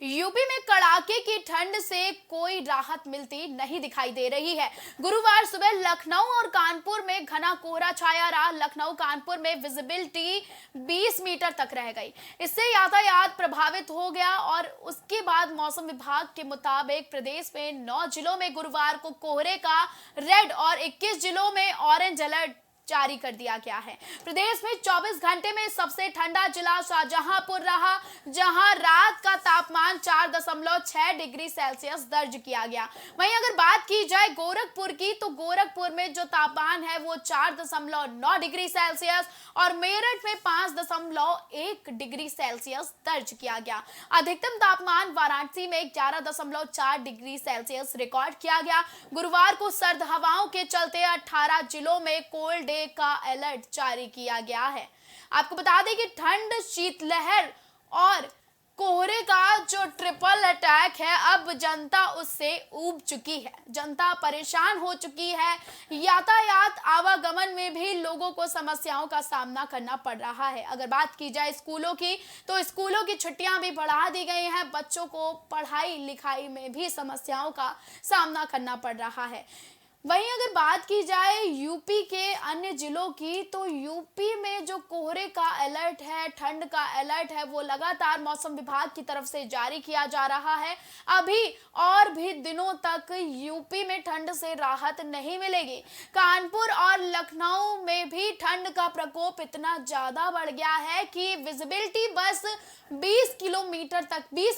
UP में कड़ाके की ठंड से कोई राहत मिलती नहीं दिखाई दे रही है। गुरुवार सुबह लखनऊ और कानपुर में घना कोहरा छाया रहा। लखनऊ कानपुर में विजिबिलिटी 20 मीटर तक रह गई। इससे यातायात प्रभावित हो गया और उसके बाद मौसम विभाग के मुताबिक प्रदेश में 9 जिलों में गुरुवार को कोहरे का रेड और 21 जिलों में ऑरेंज अलर्ट जारी कर दिया गया है। प्रदेश में 24 घंटे में सबसे ठंडा जिला शाहजहांपुर रहा, जहां रात का तापमान 4.6 डिग्री सेल्सियस दर्ज किया गया। वहीं अगर बात की जाए गोरखपुर की, तो गोरखपुर में जो तापमान है वो 4.9 डिग्री सेल्सियस और मेरठ में 5.1 डिग्री सेल्सियस दर्ज किया गया। अधिकतम तापमान वाराणसी में 11.4 डिग्री सेल्सियस रिकॉर्ड किया गया। गुरुवार को सर्द हवाओं के चलते 18 जिलों में कोल्ड का अलर्ट जारी किया गया है। आपको बता दें कि ठंड, शीतलहर और कोहरे का जो ट्रिपल अटैक है, अब जनता उससे ऊब चुकी है। जनता परेशान हो चुकी है। यातायात आवागमन में भी लोगों को समस्याओं का सामना करना पड़ रहा है। अगर बात की जाए स्कूलों की, तो स्कूलों की छुट्टियां भी बढ़ा दी गई हैं। बच्चों को पढ़ाई लिखाई में भी समस्याओं का सामना करना पड़ रहा है। वहीं अगर बात की जाए यूपी के अन्य जिलों की, तो यूपी में जो कोहरे का अलर्ट है, ठंड का अलर्ट है, वो लगातार मौसम विभाग की तरफ से जारी किया जा रहा है। अभी और भी दिनों तक यूपी में ठंड से राहत नहीं मिलेगी। कानपुर और लखनऊ में भी ठंड का प्रकोप इतना ज्यादा बढ़ गया है कि विजिबिलिटी बस 20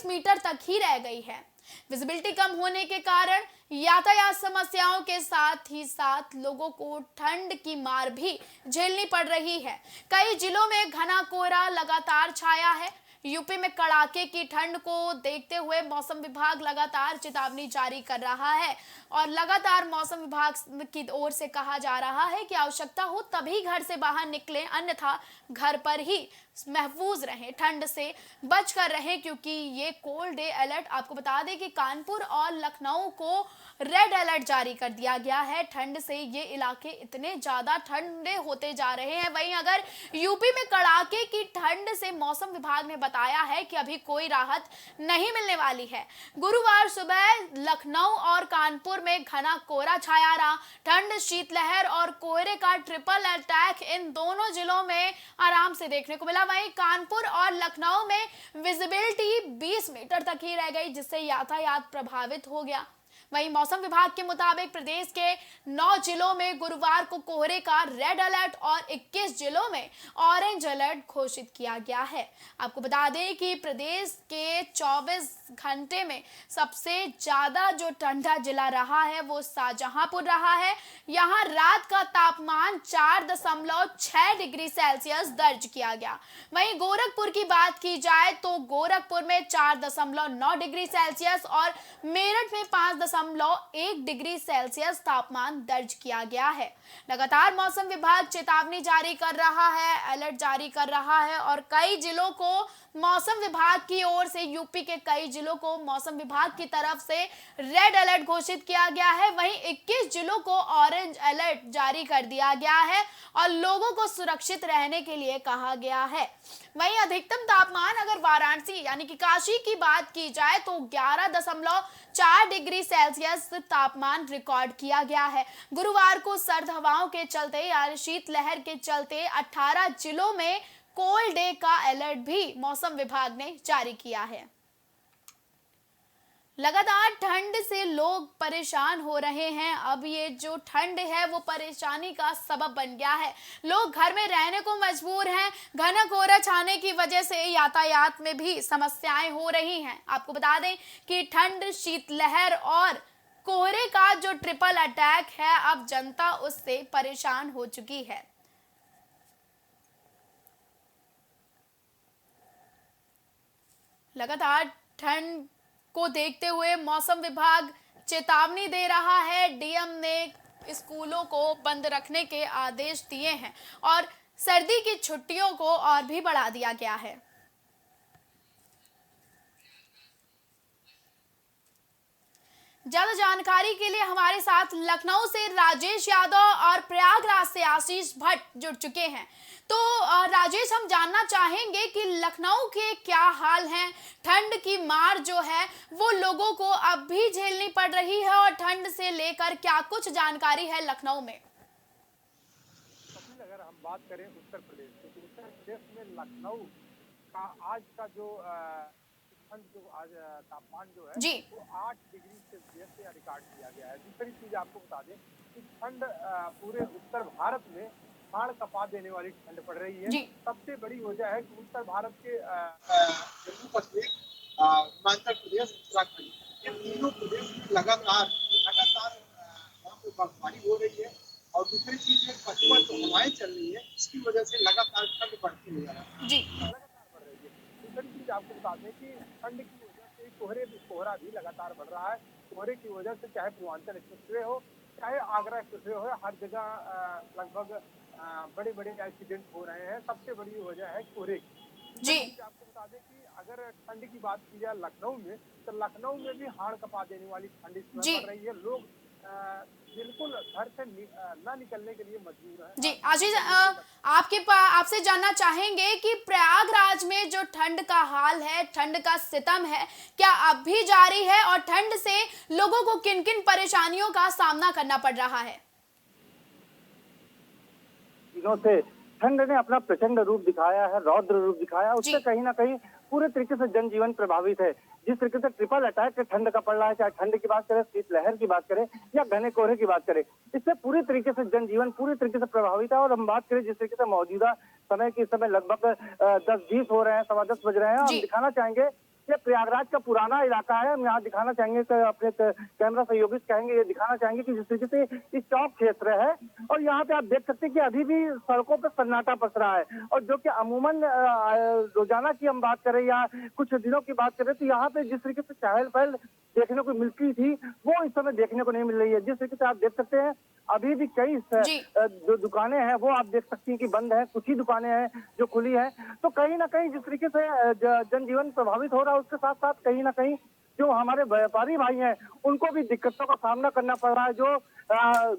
मीटर तक ही रह गई है। विजिबिलिटी कम होने के कारण यातायात समस्याओं के साथ ही साथ लोगों को ठंड की मार भी झेलनी पड़ रही है। कई जिलों में घना कोहरा लगातार छाया है। यूपी में कड़ाके की ठंड को देखते हुए मौसम विभाग लगातार चेतावनी जारी कर रहा है और लगातार मौसम विभाग की ओर से कहा जा रहा है कि आवश्यकता हो तभी घर से बाहर निकलें, अन्यथा घर पर ही महफूज रहें, ठंड से बच कर रहें, क्योंकि ये कोल्ड डे अलर्ट, आपको बता दें कि कानपुर और लखनऊ को रेड अलर्ट जारी कर दिया गया है। ठंड से ये इलाके इतने ज्यादा ठंडे होते जा रहे हैं। वहीं अगर यूपी में कड़ाके की ठंड से मौसम विभाग ने बताया है कि अभी कोई राहत नहीं मिलने वाली है। गुरुवार सुबह लखनऊ और कानपुर में घना कोहरा छाया रहा। ठंड, शीतलहर और कोहरे का ट्रिपल अटैक इन दोनों जिलों में आराम से देखने को मिला। वहीं कानपुर और लखनऊ में विजिबिलिटी 20 मीटर तक ही रह गई, जिससे यातायात प्रभावित हो गया। वहीं मौसम विभाग के मुताबिक प्रदेश के 9 जिलों में गुरुवार को कोहरे का रेड अलर्ट और 21 जिलों में ऑरेंज अलर्ट घोषित किया गया है। आपको बता दें कि प्रदेश के 24 घंटे में सबसे ज्यादा जो ठंडा जिला रहा है वो शाहजहांपुर रहा है। यहां रात का तापमान 4.6 डिग्री सेल्सियस दर्ज किया गया। वहीं गोरखपुर की बात की जाए तो गोरखपुर में 4.9 डिग्री सेल्सियस और मेरठ में 5.1 डिग्री सेल्सियस तापमान दर्ज किया गया है। लगातार मौसम विभाग चेतावनी जारी कर रहा है, अलर्ट जारी कर रहा है और कई जिलों को मौसम विभाग की ओर से, यूपी के कई जिलों को मौसम विभाग की तरफ से रेड अलर्ट घोषित किया गया है। वहीं 21 जिलों को ऑरेंज अलर्ट जारी कर दिया गया है और लोगों को सुरक्षित रहने के लिए कहा गया है। वहीं अधिकतम तापमान अगर वाराणसी यानी कि काशी की बात की जाए तो 11.4 डिग्री सेल्सियस तापमान रिकॉर्ड किया गया है। गुरुवार को सर्द हवाओं के चलते यानी शीतलहर के चलते 18 जिलों में कोल्ड डे का अलर्ट भी मौसम विभाग ने जारी किया है। लगातार ठंड से लोग परेशान हो रहे हैं। अब ये जो ठंड है वो परेशानी का सबब बन गया है। लोग घर में रहने को मजबूर हैं। घना कोहरा छाने की वजह से यातायात में भी समस्याएं हो रही हैं। आपको बता दें कि ठंड, शीतलहर और कोहरे का जो ट्रिपल अटैक है, अब जनता उससे परेशान हो चुकी है। लगातार ठंड को देखते हुए मौसम विभाग चेतावनी दे रहा है। डीएम ने स्कूलों को बंद रखने के आदेश दिए हैं और सर्दी की छुट्टियों को और भी बढ़ा दिया गया है। ज्यादा जानकारी के लिए हमारे साथ लखनऊ से राजेश यादव और प्रयागराज से आशीष भट्ट जुड़ चुके हैं। तो राजेश, हम जानना चाहेंगे कि लखनऊ के क्या हाल हैं। ठंड की मार जो है वो लोगों को अब भी झेलनी पड़ रही है और ठंड से लेकर क्या कुछ जानकारी है लखनऊ में। अगर हम बात करें उत्तर प्रदेश की, तो उत्तर प्रदेश में लखनऊ का आज का जो ठंड जो आज तापमान जो है जी, वो 8 डिग्री सेल्सियस से रिकॉर्ड किया गया है। दूसरी चीज आपको बता दें कि ठंड पूरे उत्तर भारत में हाड़ कपा देने वाली ठंड पड़ रही है। सबसे बड़ी वजह है कि उत्तर भारत के जम्मू कश्मीर, हिमाचल प्रदेश, उत्तराखंड, ये तीनों प्रदेश में लगातार वहाँ पे बर्फबारी हो रही है। और दूसरी चीज पश्चिमी जो हवाएं चल रही है, इसकी वजह से लगातार ठंड बढ़ती हुई लगातार बढ़ रही है। दूसरी चीज आपको बता दें कि ठंड की वजह से कोहरा भी लगातार बढ़ रहा है। कोहरे की वजह से चाहे पूर्वांचल एक्सप्रेसवे हो, चाहे आगरा एक्सप्रेसवे हो, हर जगह लगभग बड़े बड़े एक्सीडेंट हो रहे हैं। सबसे बड़ी वजह है कोहरे की। जी, आपको बता दें कि अगर ठंड की बात की जाए लखनऊ में, तो लखनऊ में भी हाड़ कपा देने वाली ठंड इसमें पड़ रही है। लोग बिल्कुल घर से ना निकलने के लिए मजबूर है। जी, आशीष, आपसे जानना चाहेंगे कि प्रयागराज में जो ठंड का हाल है, ठंड का सितम है, क्या अब भी जारी है और ठंड से लोगों को किन किन परेशानियों का सामना करना पड़ रहा है। दिनों से ठंड ने अपना प्रचंड रूप दिखाया है, रौद्र रूप दिखाया। उससे कहीं ना कहीं पूरे तरीके से जनजीवन प्रभावित है। जिस तरीके से ट्रिपल अटैक ठंड का पड़ रहा है, चाहे ठंड की बात करें, शीतलहर की बात करें या घने कोहरे की बात करें, इससे पूरी तरीके से जनजीवन पूरी तरीके से प्रभावित है। और हम बात करें जिस तरीके से मौजूदा समय के समय लगभग 10-20 हो रहे हैं, 10:15 बज रहे हैं। हम दिखाना चाहेंगे ये प्रयागराज का पुराना इलाका है। हम यहाँ दिखाना चाहेंगे, अपने कैमरा सहयोगी कहेंगे, ये दिखाना चाहेंगे कि जिस तरीके से ये चौक क्षेत्र है और यहाँ पे आप देख सकते हैं कि अभी भी सड़कों पे सन्नाटा पसरा है। और जो कि अमूमन रोजाना की हम बात करें या कुछ दिनों की बात करें, तो यहाँ पे जिस तरीके से चहल पहल देखने को मिलती थी वो इस समय देखने को नहीं मिल रही है। जिस तरीके से आप देख सकते हैं अभी भी कई जो दुकानें हैं वो आप देख सकती हैं कि बंद है, कुछ ही दुकानें हैं जो खुली है। तो कहीं ना कहीं जिस तरीके से जनजीवन प्रभावित हो रहा है, उसके साथ साथ कहीं ना कहीं जो हमारे व्यापारी भाई हैं उनको भी दिक्कतों का सामना करना पड़ रहा है। जो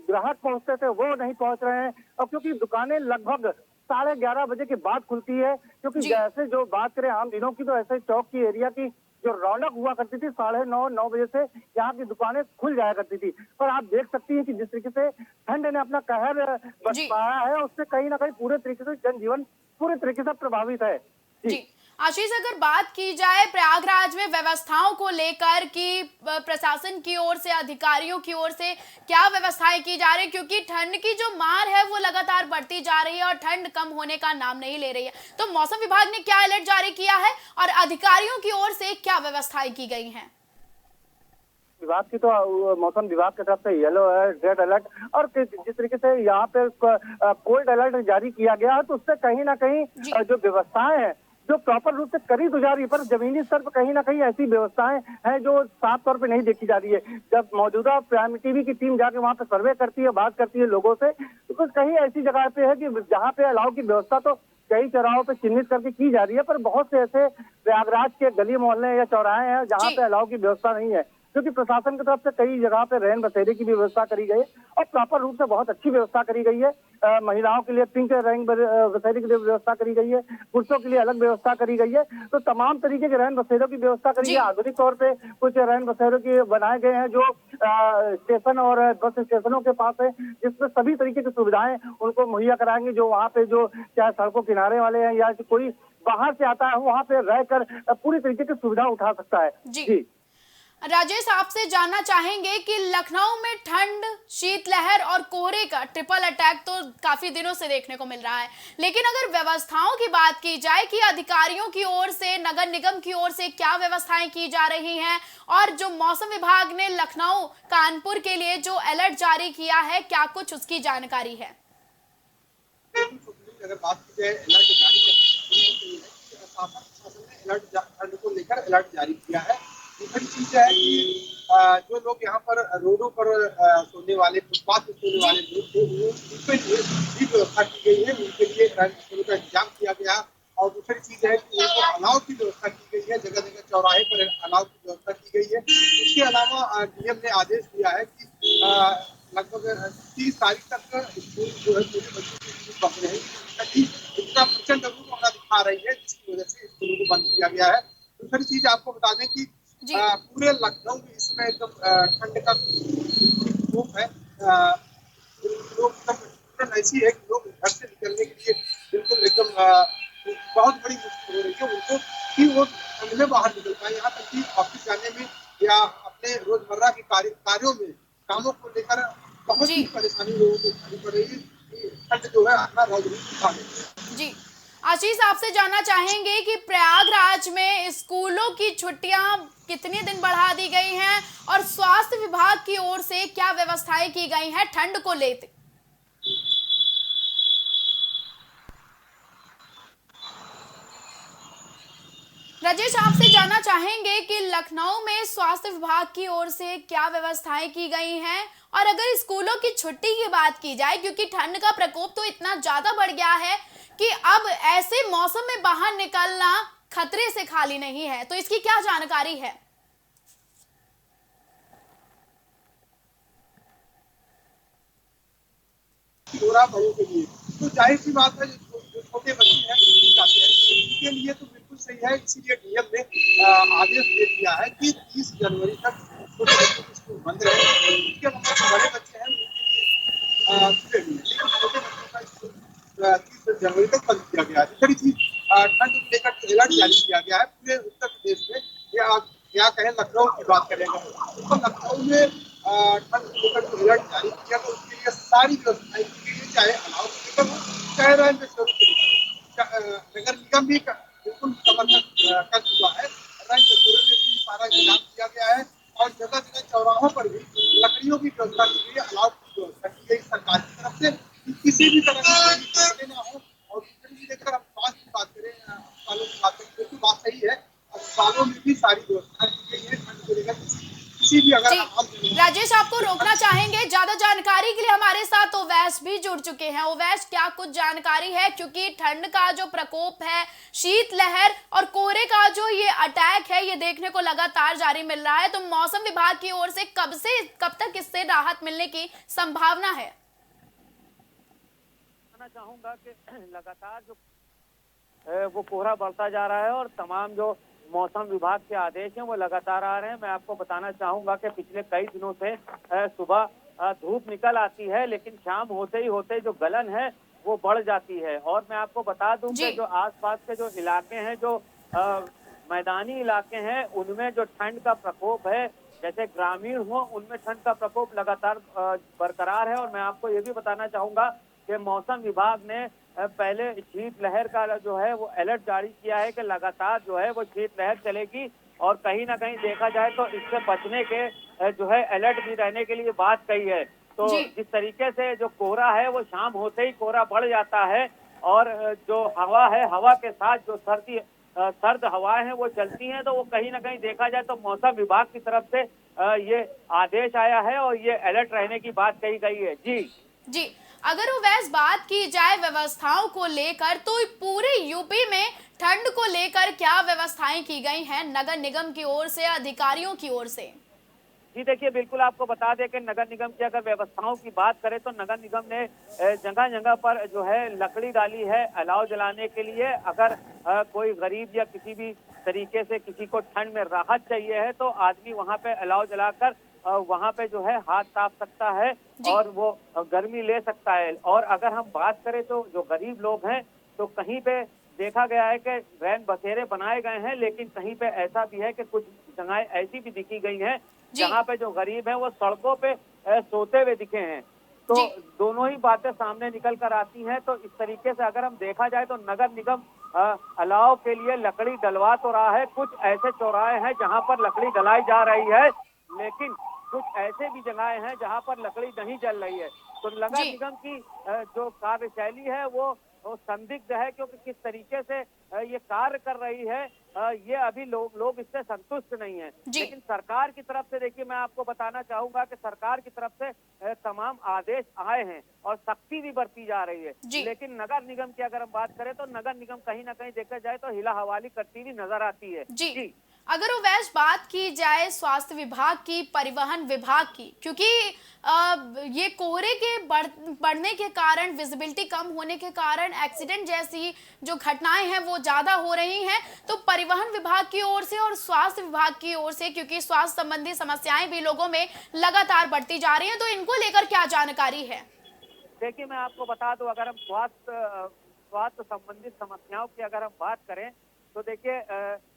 ग्राहक पहुंचते थे वो नहीं पहुंच रहे हैं, और क्योंकि दुकानें लगभग 11:30 बजे के बाद खुलती है। क्योंकि जैसे जो बात करें आम दिनों की, तो ऐसे चौक की एरिया की जो रौनक हुआ करती थी 9:30-9 बजे से यहाँ की दुकानें खुल जाया करती थी। पर आप देख सकती हैं कि जिस तरीके से ठंड ने अपना कहर बरपाया है, उससे कहीं ना कहीं पूरे तरीके से जनजीवन पूरे तरीके से प्रभावित है। जी, आशीष, अगर बात की जाए प्रयागराज में व्यवस्थाओं को लेकर कि प्रशासन की ओर से, अधिकारियों की ओर से क्या व्यवस्थाएं की जा रही है, क्योंकि ठंड की जो मार है वो लगातार बढ़ती जा रही है और ठंड कम होने का नाम नहीं ले रही है, तो मौसम विभाग ने क्या अलर्ट जारी किया है और अधिकारियों की ओर से क्या व्यवस्थाएं की गई हैं। विभाग की तो मौसम विभाग की तरफ से येलो अलर्ट, रेड अलर्ट और जिस तरीके से यहाँ पे कोल्ड अलर्ट जारी किया गया है, तो उससे कहीं ना कहीं जो व्यवस्थाएं हैं जो प्रॉपर रूप से करी तो जा रही है, पर जमीनी स्तर पर कहीं ना कहीं ऐसी व्यवस्थाएं हैं जो साफ तौर पे नहीं देखी जा रही है। जब मौजूदा प्राइम टीवी की टीम जाके वहां पे सर्वे करती है, बात करती है लोगों से, तो कहीं ऐसी जगह पे है कि जहाँ पे अलाव की व्यवस्था तो कई चौराहों पे चिन्हित करके की जा रही है, पर बहुत से ऐसे प्रयागराज के गली मोहल्ले या चौराहे हैं जहाँ पे अलाव की व्यवस्था नहीं है। क्योंकि प्रशासन की तरफ से कई जगह पे रैन बसेरे की भी व्यवस्था करी गई है और प्रॉपर रूप से बहुत अच्छी व्यवस्था करी गई है। महिलाओं के लिए पिंक रैन बसेरे की व्यवस्था करी गई है, पुरुषों के लिए अलग व्यवस्था करी गई है। तो तमाम तरीके के रैन बसेरों की व्यवस्था करी है। आधुनिक तौर पे कुछ रैन बसेरों की बनाए गए हैं जो स्टेशन और बस स्टेशनों के पास है, जिसमें सभी तरीके की सुविधाएं उनको मुहैया कराएंगे। जो वहाँ पे जो चाहे सड़कों किनारे वाले हैं या कोई बाहर से आता है, वहाँ पे रहकर पूरी तरीके की सुविधा उठा सकता है। जी राजेश, आपसे जानना चाहेंगे कि लखनऊ में ठंड, शीतलहर और कोहरे का ट्रिपल अटैक तो काफी दिनों से देखने को मिल रहा है, लेकिन अगर व्यवस्थाओं की बात की जाए कि अधिकारियों की ओर से, नगर निगम की ओर से क्या व्यवस्थाएं की जा रही हैं और जो मौसम विभाग ने लखनऊ, कानपुर के लिए जो अलर्ट जारी किया है, क्या कुछ उसकी जानकारी है। अगर बात की जाए अलर्ट जारी ठंड को लेकर अलर्ट जारी किया है। दूसरी चीज है कि जो लोग यहाँ पर रोडों पर सोने वाले, फुटपाथ पर सोने वाले लोग थे, उनके लिए भी व्यवस्था की गई है, उनके लिए का इंतजाम किया गया। और दूसरी चीज है कि उनको अलाव की व्यवस्था की गई है, जगह जगह चौराहे पर अलाव की व्यवस्था की गई है। इसके अलावा डीएम ने आदेश दिया है कि लगभग 30 तारीख तक स्कूल जो है पूरे बच्चों के स्कूल बंद रहेंगे, ताकि इसका प्रचंड रूप अपना दिखा रही है, जिसकी वजह से स्कूलों को बंद किया गया है। दूसरी चीज आपको बता दें कि जी पूरे लखनऊ में इस समय एकदम ठंड का प्रकोप है। लोग एकदम ऐसी है कि लोग घर से निकलने के लिए बिल्कुल एकदम बहुत बड़ी मुश्किल हो रही है उनको कि वो ठंड में बाहर निकल पाए। यहाँ तक कि ऑफिस जाने में या अपने रोजमर्रा के कार्यों में कामों को लेकर बहुत जी ही परेशानी लोगों को उठानी पड़ रही है कि ठंड जो है अपना रौद्र रूप दिखा रही है। जी आशीष, आपसे जानना चाहेंगे कि प्रयागराज में स्कूलों की छुट्टियां कितने दिन बढ़ा दी गई हैं और स्वास्थ्य विभाग की ओर से क्या व्यवस्थाएं की गई हैं ठंड को लेते। राजेश, आपसे जानना चाहेंगे कि लखनऊ में स्वास्थ्य विभाग की ओर से क्या व्यवस्थाएं की गई हैं और अगर स्कूलों की छुट्टी की बात की जाए, क्योंकि ठंड का प्रकोप तो इतना ज्यादा बढ़ गया है कि अब ऐसे मौसम में बाहर निकलना खतरे से खाली नहीं है, तो इसकी क्या जानकारी है। कोहरा बड़ों के लिए तो जाहिर सी बात है, जो छोटे बच्चे हैं स्कूल जाते हैं उनके लिए तो बिल्कुल सही है। इसीलिए डीएम ने आदेश दे दिया है कि 30 जनवरी तक छोटे बच्चों के स्कूल बंद रहे। इसके अलावा जो बड़े बच्चे हैं उनके लिए खुले हुए हैं, लेकिन छोटे बच्चों का स्कूल 30 जनवरी तक बंद किया गया है। दूसरी चीज ठंड को लेकर अलर्ट जारी किया गया है पूरे उत्तर प्रदेश में। या कहें लखनऊ की बात करें तो लखनऊ में ठंड को लेकर जो अलर्ट जारी किया तो उसके लिए सारी व्यवस्थाएं की गई है, चाहे अलाव को लेकर हो, चाहे रेलवे स्टेशन के लेकर। नगर निगम भी बिल्कुल समर्थन कर चुका है। रैन बसेरों में भी सारा इंतजाम किया गया है और जगह जगह चौराहों पर भी लकड़ियों की व्यवस्था की गई है, अलाव की व्यवस्था की गई सरकार की तरफ से कि किसी भी तरह की कोई दिक्कतें ना हो। और दूसरी चीज अगर हम स्वास्थ्य की बात करें, अस्पतालों की बात करें, बिल्कुल बात सही है, अस्पतालों में भी सारी व्यवस्थाएं की गई है ठंड को लेकर। किसी भी अगर जी राजेश, आपको रोकना चाहेंगे, ज्यादा जानकारी के लिए हमारे साथ ओवैस भी जुड़ चुके हैं। ओवैस, क्या कुछ जानकारी है, क्योंकि ठंड का जो प्रकोप है, शीतलहर और कोहरे का जो ये अटैक है, ये देखने को लगातार जारी मिल रहा है, तो मौसम विभाग की ओर से कब तक इससे राहत मिलने की संभावना है। चाहूंगा कि लगातार जो वो कोहरा बढ़ता जा रहा है और तमाम जो मौसम विभाग के आदेश हैं वो लगातार आ रहे हैं। मैं आपको बताना चाहूंगा कि पिछले कई दिनों से सुबह धूप निकल आती है, लेकिन शाम होते ही होते जो गलन है वो बढ़ जाती है। और मैं आपको बता दूं कि जो आसपास के जो इलाके हैं, जो मैदानी इलाके हैं, उनमें जो ठंड का प्रकोप है, जैसे ग्रामीण हो, उनमें ठंड का प्रकोप लगातार बरकरार है। और मैं आपको ये भी बताना चाहूंगा कि मौसम विभाग ने पहले शीतलहर का जो है वो अलर्ट जारी किया है कि लगातार जो है वो शीतलहर चलेगी और कहीं ना कहीं देखा जाए तो इससे बचने के जो है अलर्ट भी रहने के लिए बात कही है। तो जिस तरीके से जो कोहरा है वो शाम होते ही कोहरा बढ़ जाता है और जो हवा है, हवा के साथ जो सर्द हवाएं हैं वो चलती हैं, तो वो कहीं ना कहीं देखा जाए तो मौसम विभाग की तरफ से ये आदेश आया है और ये अलर्ट रहने की बात कही गई है। जी, अगर ओवैस बात की जाए व्यवस्थाओं को लेकर, तो पूरे यूपी में ठंड को लेकर क्या व्यवस्थाएं की गई हैं नगर निगम की ओर से, अधिकारियों की ओर से। जी देखिए, बिल्कुल आपको बता दें कि नगर निगम की अगर व्यवस्थाओं की बात करें तो नगर निगम ने जगह जगह पर जो है लकड़ी डाली है अलाव जलाने के लिए। अगर कोई गरीब या किसी भी तरीके से किसी को ठंड में राहत चाहिए है तो आदमी वहां पे अलाव जलाकर वहां पे जो है हाथ ताप सकता है और वो गर्मी ले सकता है। और अगर हम बात करें तो जो गरीब लोग हैं, तो कहीं पे देखा गया है कि रैन बसेरे बनाए गए हैं, लेकिन कहीं पे ऐसा भी है कि कुछ जगहें ऐसी भी दिखी गई हैं जहाँ पे जो गरीब हैं वो सड़कों पे सोते हुए दिखे हैं। तो दोनों ही बातें सामने निकल कर आती हैं। तो इस तरीके से अगर हम देखा जाए तो नगर निगम अलाव के लिए लकड़ी डलवा तो रहा है। कुछ ऐसे चौराहे हैं जहाँ पर लकड़ी डलाई जा रही है, लेकिन कुछ ऐसे भी जगहें हैं जहाँ पर लकड़ी नहीं जल रही है। तो नगर निगम की जो कार्यशैली है वो तो संदिग्ध है, क्योंकि किस तरीके से ये कार्य कर रही है ये अभी लोग इससे संतुष्ट नहीं है। लेकिन सरकार की तरफ से देखिए, मैं आपको बताना चाहूंगा कि सरकार की तरफ से तमाम आदेश आए हैं और सख्ती भी बरती जा रही है। लेकिन नगर निगम की अगर हम बात करें तो नगर निगम कहीं ना कहीं देखा जाए तो हिला हवाली करती हुई नजर आती है। जी। अगर वैसे बात की जाए स्वास्थ्य विभाग की, परिवहन विभाग की, क्योंकि ये कोहरे के बढ़ने के कारण, विजिबिलिटी कम होने के कारण एक्सीडेंट जैसी जो घटनाएं हैं वो ज्यादा हो रही हैं, तो परिवहन विभाग की ओर से और स्वास्थ्य विभाग की ओर से, क्योंकि स्वास्थ्य संबंधी समस्याएं भी लोगों में लगातार बढ़ती जा रही हैं, तो इनको लेकर क्या जानकारी है? देखिए, मैं आपको बता दूं, अगर हम स्वास्थ्य संबंधित समस्याओं की अगर हम बात करें तो देखिए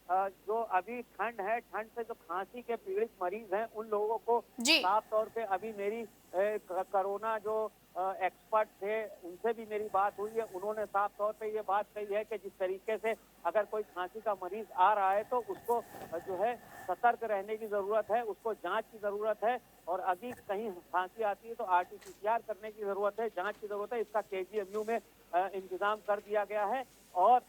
जो अभी ठंड है, ठंड से जो खांसी के पीड़ित मरीज हैं उन लोगों को साफ तौर पे अभी मेरी कोरोना जो एक्सपर्ट थे उनसे भी मेरी बात हुई है। उन्होंने साफ तौर पे ये बात कही है कि जिस तरीके से अगर कोई खांसी का मरीज आ रहा है तो उसको जो है सतर्क रहने की जरूरत है, उसको जांच की जरूरत है, और अभी कहीं खांसी आती है तो RT-PCR करने की जरूरत है, जांच की जरूरत है। इसका KGMU में इंतजाम कर दिया गया है। और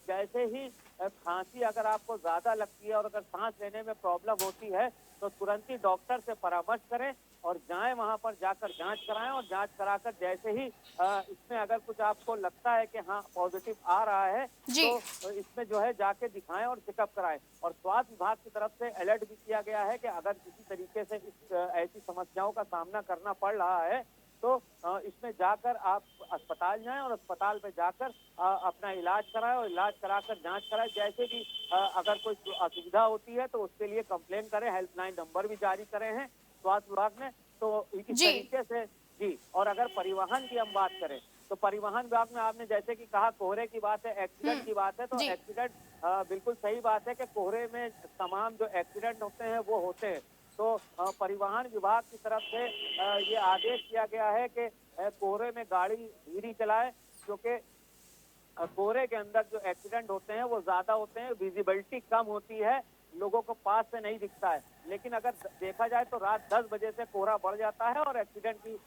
जैसे ही खांसी अगर आपको ज्यादा लगती है और अगर सांस लेने में प्रॉब्लम होती है तो तुरंत ही डॉक्टर से परामर्श करें और जाएं, वहां पर जाकर जांच कराएं, और जांच कराकर जैसे ही इसमें अगर कुछ आपको लगता है कि हाँ पॉजिटिव आ रहा है तो इसमें जो है जाके दिखाएं और चेकअप कराएं। और स्वास्थ्य विभाग की तरफ से अलर्ट भी किया गया है कि अगर किसी तरीके से ऐसी समस्याओं का सामना करना पड़ रहा है तो इसमें जाकर आप अस्पताल जाएं और अस्पताल में जाकर अपना इलाज कराएं और इलाज कराकर जांच कराएं। जैसे भी अगर कोई असुविधा होती है तो उसके लिए कंप्लेन करें, हेल्पलाइन नंबर भी जारी करे हैं स्वास्थ्य विभाग ने। तो इस तरीके से जी। और अगर परिवहन की हम बात करें तो परिवहन विभाग में आपने जैसे कि कहा कोहरे की बात है, एक्सीडेंट की बात है, तो एक्सीडेंट बिल्कुल सही बात है कि कोहरे में तमाम जो एक्सीडेंट होते हैं वो होते हैं। तो परिवहन विभाग की तरफ से ये आदेश किया गया है कि कोहरे में गाड़ी धीरे चलाए, क्योंकि कोहरे के अंदर जो एक्सीडेंट होते हैं वो ज्यादा होते हैं, विजिबिलिटी कम होती है, लोगों को पास से नहीं दिखता है। लेकिन अगर देखा जाए तो रात 10 बजे से कोहरा बढ़ जाता है और एक्सीडेंट की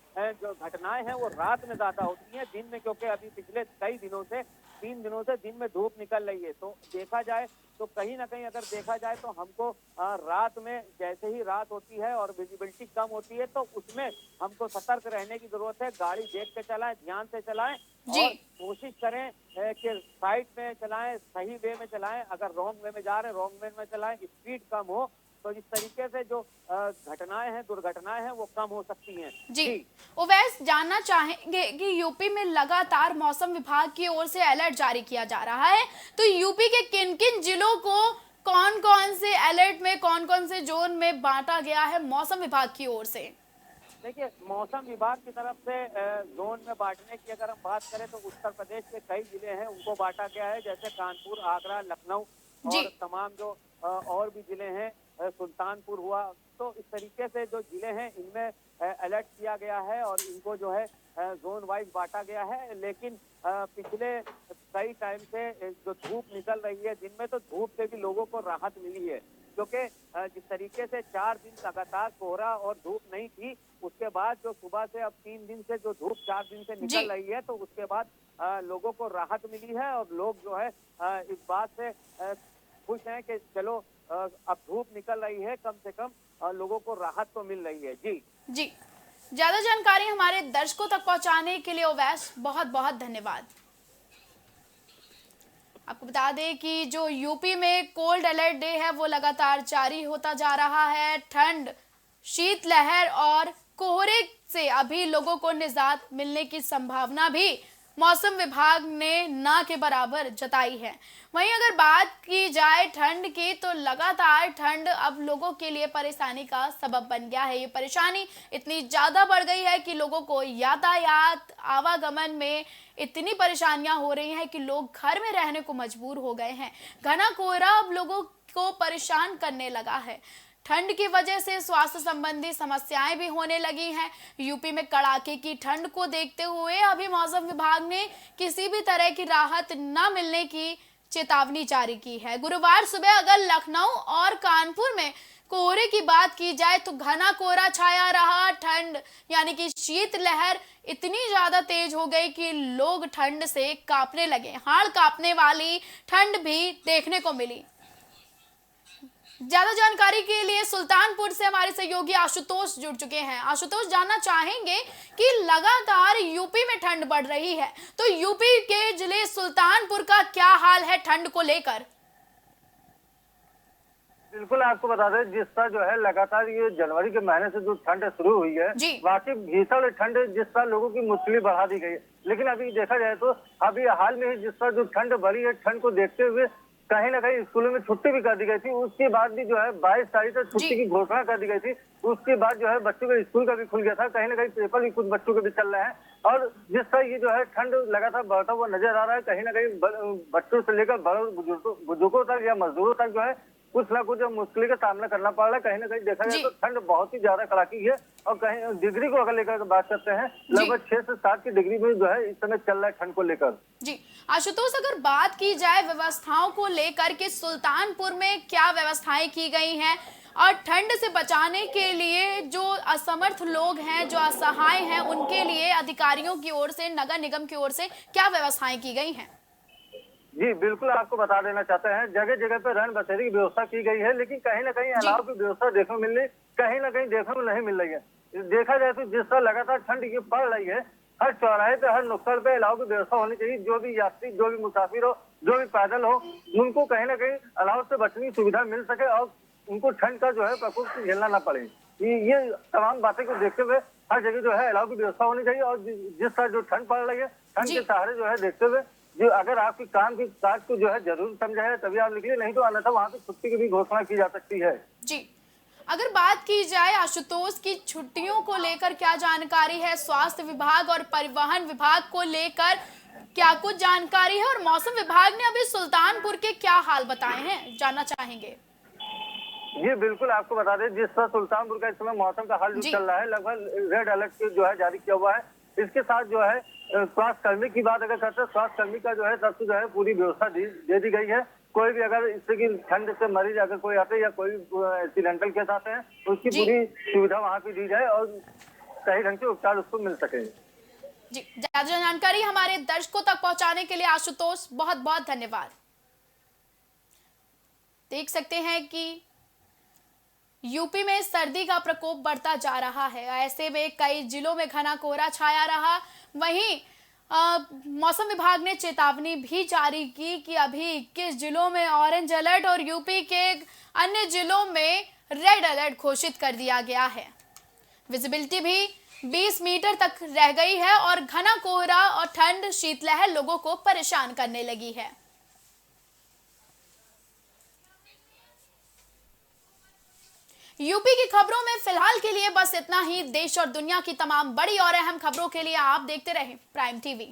जो घटनाएं हैं वो रात में ज्यादा होती हैं, दिन में क्योंकि अभी पिछले कई दिनों से 3 दिनों से दिन में धूप निकल रही है। तो देखा जाए तो कहीं ना कहीं अगर देखा जाए तो हमको रात में जैसे ही रात होती है और विजिबिलिटी कम होती है तो उसमें हमको सतर्क रहने की जरूरत है। गाड़ी देख के चलाएं, ध्यान से चलाएं और कोशिश करें कि साइड में चलाएं, सही वे में चलाएं। अगर रॉन्ग वे में जा रहे हैं रॉन्ग वे में चलाएं, स्पीड कम हो तो इस तरीके से जो घटनाएं हैं, दुर्घटनाएं हैं वो कम हो सकती हैं। जी। ओवैस, जानना चाहेंगे कि यूपी में लगातार मौसम विभाग की ओर से अलर्ट जारी किया जा रहा है, तो यूपी के किन किन जिलों को कौन कौन से अलर्ट में, कौन कौन से जोन में बांटा गया है मौसम विभाग की ओर से? देखिए, मौसम विभाग की तरफ से जोन में बांटने की अगर हम बात करें तो उत्तर प्रदेश के कई जिले हैं उनको बांटा गया है, जैसे कानपुर, आगरा, लखनऊ और तमाम जो और भी जिले हैं, सुल्तानपुर हुआ। तो इस तरीके से जो जिले हैं इनमें अलर्ट किया गया है और इनको जो है जोन वाइज बांटा गया है। लेकिन पिछले कई टाइम से जो धूप निकल रही है दिन में, तो धूप से भी लोगों को राहत मिली है, क्योंकि जिस तरीके से 4 दिन लगातार कोहरा और धूप नहीं थी, उसके बाद जो सुबह से अब 3 दिन से जो धूप 4 दिन से निकल रही है, तो उसके बाद लोगों को राहत मिली है और लोग जो है इस बात से खुश हैं कि चलो अब धूप निकल रही है, कम से कम लोगों को राहत तो मिल रही है। जी। ज्यादा जानकारी हमारे दर्शकों तक पहुंचाने के लिए ओवैस बहुत बहुत धन्यवाद। आपको बता दें कि जो यूपी में कोल्ड अलर्ट डे है वो लगातार जारी होता जा रहा है। ठंड, शीतलहर और कोहरे से अभी लोगों को निजात मिलने की संभावना भी मौसम विभाग ने ना के बराबर जताई है। वहीं अगर बात की जाए ठंड की, तो लगातार ठंड अब लोगों के लिए परेशानी का सबब बन गया है। ये परेशानी इतनी ज़्यादा बढ़ गई है कि लोगों को यातायात, आवागमन में इतनी परेशानियां हो रही हैं कि लोग घर में रहने को मजबूर हो गए हैं। घना कोहरा अब लोगों को परेशान करने लगा है। ठंड की वजह से स्वास्थ्य संबंधी समस्याएं भी होने लगी हैं। यूपी में कड़ाके की ठंड को देखते हुए अभी मौसम विभाग ने किसी भी तरह की राहत न मिलने की चेतावनी जारी की है। गुरुवार सुबह अगर लखनऊ और कानपुर में कोहरे की बात की जाए तो घना कोहरा छाया रहा। ठंड यानी कि शीत लहर इतनी ज्यादा तेज हो गई कि लोग ठंड से कांपने लगे। हाड़ कांपने वाली ठंड भी देखने को मिली। ज्यादा जानकारी के लिए सुल्तानपुर से हमारे सहयोगी आशुतोष जुड़ चुके हैं। आशुतोष, जानना चाहेंगे कि लगातार यूपी में ठंड बढ़ रही है, तो यूपी के जिले सुल्तानपुर का क्या हाल है ठंड को लेकर? बिल्कुल, आपको बता दें, जिस तरह जो है लगातार ये जनवरी के महीने से जो ठंड शुरू हुई है, वाकई भीषण ठंड जिस तरह लोगों की मुश्किलें बढ़ा दी गई है। लेकिन अभी देखा जाए तो अभी हाल में ही जिस तरह जो ठंड बढ़ी है, ठंड को देखते हुए कहीं ना कहीं स्कूलों में छुट्टी भी कर दी गई थी। उसके बाद भी जो है 22 तारीख तक छुट्टी की घोषणा कर दी गई थी। उसके बाद जो है बच्चों के स्कूल का भी खुल गया था। कहीं ना कहीं पेपर भी कुछ बच्चों के भी चल रहे हैं। और जिस तरह ये जो है ठंड लगातार बढ़ता हुआ नजर आ रहा है, कहीं ना कहीं बच्चों से लेकर बड़ों बुजुर्गों तक या मजदूरों तक जो है कुछ ना कुछ मुश्किल का सामना करना पड़ रहा है। कहीं ना कहीं देखा जाए तो ठंड बहुत ही ज्यादा कड़ाकी है। और कहीं डिग्री को अगर लेकर बात करते हैं, लगभग 6 से 7 की डिग्री में जो है इस समय चल रहा है ठंड को लेकर। जी आशुतोष, अगर बात की जाए व्यवस्थाओं को लेकर के सुल्तानपुर में क्या व्यवस्थाएं की गई हैं और ठंड से बचाने के लिए जो असमर्थ लोग हैं, जो असहाय हैं, उनके लिए अधिकारियों की ओर से, नगर निगम की ओर से क्या व्यवस्थाएं की गई हैं? जी बिल्कुल, आपको बता देना चाहते हैं, जगह जगह पे रैन बसेरे की व्यवस्था की गई है। लेकिन कहीं ना कहीं अलाव की व्यवस्था देखने को मिल रही, कहीं ना कहीं देखने को नहीं मिल रही है। देखा जाए तो जिस तरह लगातार ठंड ये पड़ रही है, हर चौराहे पे, हर नुक्कड़ पे अलाव की व्यवस्था होनी चाहिए। जो भी यात्री, जो भी मुसाफिर हो, जो भी पैदल हो, उनको कहीं ना कहीं अलाव से बचने की सुविधा मिल सके और उनको ठंड का जो है प्रकोप से झेलना ना पड़े। ये तमाम बातें को देखते हुए हर जगह जो है अलाव की व्यवस्था होनी चाहिए। और जिस तरह जो ठंड पड़ रही है, ठंड के सहारे जो है देखते हुए, जो अगर आपकी काम की काज को जो है जरूर समझा है तभी आप निकले, नहीं तो अन्यथा वहां पे छुट्टी की भी घोषणा की जा सकती है। जी, अगर बात की जाए आशुतोष की छुट्टियों को लेकर क्या जानकारी है? स्वास्थ्य विभाग और परिवहन विभाग को लेकर क्या कुछ जानकारी है? और मौसम विभाग ने अभी सुल्तानपुर के क्या हाल बताए हैं, जानना चाहेंगे। जी बिल्कुल, आपको बता दें, जिस तरह सुल्तानपुर का इस समय मौसम का हाल जो चल रहा है, लगभग रेड अलर्ट जो है जारी किया हुआ है। इसके साथ जो है स्वास्थ्य कर्मी की बात अगर करते हैं, स्वास्थ्य कर्मी का जो है सबसे जो है पूरी व्यवस्था दे दी गई है। कोई भी अगर इससे की ठंड से मरीज अगर कोई आते हैं या कोई एक्सीडेंटल केस आते हैं, तो उसकी पूरी सुविधा वहाँ पे दी जाए और सही ढंग से उपचार उसको मिल सके। जी, ज्यादा जानकारी हमारे दर्शकों तक पहुंचाने के लिए आशुतोष बहुत बहुत धन्यवाद। देख सकते हैं कि यूपी में सर्दी का प्रकोप बढ़ता जा रहा है। ऐसे में कई जिलों में घना कोहरा छाया रहा। वहीं मौसम विभाग ने चेतावनी भी जारी की कि अभी 21 जिलों में ऑरेंज अलर्ट और यूपी के अन्य जिलों में रेड अलर्ट घोषित कर दिया गया है। विजिबिलिटी भी 20 मीटर तक रह गई है और घना कोहरा और ठंड, शीतलहर लोगों को परेशान करने लगी है। यूपी की खबरों में फिलहाल के लिए बस इतना ही। देश और दुनिया की तमाम बड़ी और अहम खबरों के लिए आप देखते रहें प्राइम टीवी।